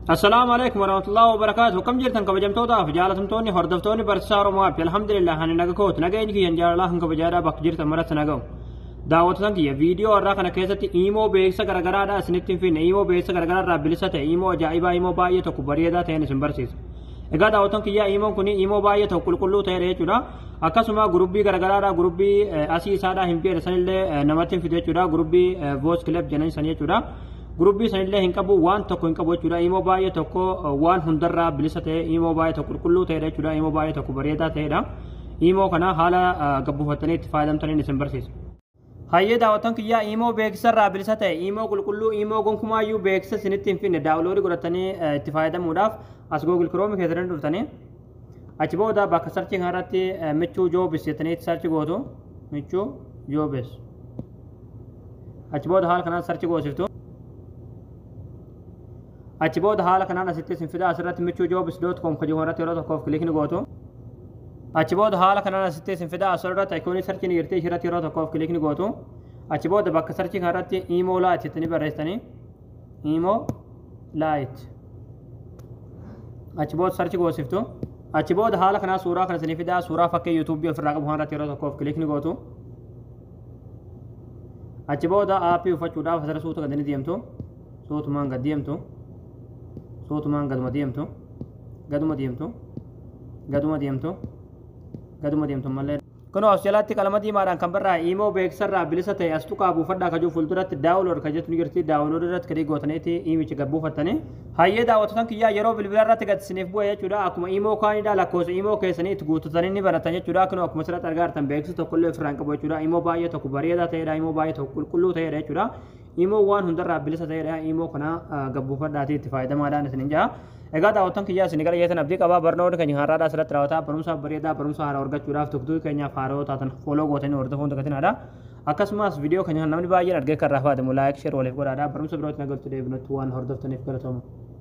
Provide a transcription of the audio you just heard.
السلام عليكم ورحمة الله وبركاته. كم جرتن كبجمتودا فجالتمتوني هردفتوني برسار وما الحمد لله هاني نغكوت نغاين كي ينجار الله كبجارا بك جرت مرت نغو دعوتن كي فيديو راكنا كيساتي ايمو بيكسا غرغرادا سنتين في ايمو بيكسا غرغرادا بلسات ايمو جايبا ايمو بايه تو كبريدا تين سمبرسيس اگا دعوتن كي يا ايمو كوني ايمو بايه تو كلكلو تيري چودا اكاسما گروبي غرغرادا گروبي اسي سادا همبي رسنله نماتين فيديو چودا گروبي فويس كليب جنن سنيه چودا gurubbii sanillee hin qabu waan tokko hin qabu jechuudha immoo baay'ee tokko waan hundarraa bilisa ta'e immoo baay'ee tokko qulqulluu ta'edha jechuudha immoo baay'ee tokko bareedaa ta'edha immoo kana haala gabbuufatanii itti fayyadamtanii isin barsiisa. Hayyee daawwattan kiyyaa immoo beeksisarraa bilisa ta'e immoo qulqulluu immoo gonkumaayyuu beeksisa isinitti hin finne daawuloodii godhatanii itti fayyadamuudhaaf as Google Chrome keessatti dhuftanii achi booda bakka sarchii kanarratti michuu joobis jettanii sarchi gootu michuu joobis achi booda haala kanaan sarchi goosiftu. achi booda haala kanaan asitti isin fida asirratti michujobs.com kajiwarratti yeroo tokkoof kilikni gootu achi booda haala kanaan asitti isin fida asirratti ikoonii sarchii ni jirti irratti yeroo tokkoof kilikni gootu achi booda bakka sarchii kanarratti imo light jettanii barreessitanii imo light achi booda sarchi goosiftu achi booda haala kanaa suuraa kana isin fida suuraa fakkii yuutuubii ofirraa qabu kanarratti yeroo tokkoof kilikni gootu achi booda aappii uffachuudhaaf asirra suuta gadanii deemtu suutumaan gad deemtu صوتمان قد مديمتو مالله كنو أوستراليا كلمة دي ماران كمبرا إيمو بيكسر بلسة أستوكا بوفردا كجو فلترات داونلود كجت نيجرتي داونلودات كري غوتنيتي إيمي تجبو فتني هاي داوتان كيا يرو بالبلارات كجت سنيف بويا جودا أكما إيمو كاني دا لكوس إيمو كيسني تغوت تاني براتانيا جودا كنو أكما سرات أرجار تام بيكس تقول فرانك بويا جودا إيمو باية تكبرية دا تيرا إيمو باية تقول كله تيرا جودا إيمو وان هندر بلسة تيرا إيمو كنا جبو فردا تي تفايدة ما دا نسنجا egaa daawwattan kiyyaa isin gara yeetan abdii qabaa barnoota keenya har'aadhaa asirratti raawwataa barumsa bareedaa barumsa haaraa argachuudhaaf tuktuu keenyaaf haaraa taatan fooloo gootanii hordofuun dagatinadha akkasumas viidiyoo keenya namni baay'een argee kan raafaadamu laayik sheer waliif godhaadha barumsa birootti nagaltu deebinutti waan hordoftaniif galatooma.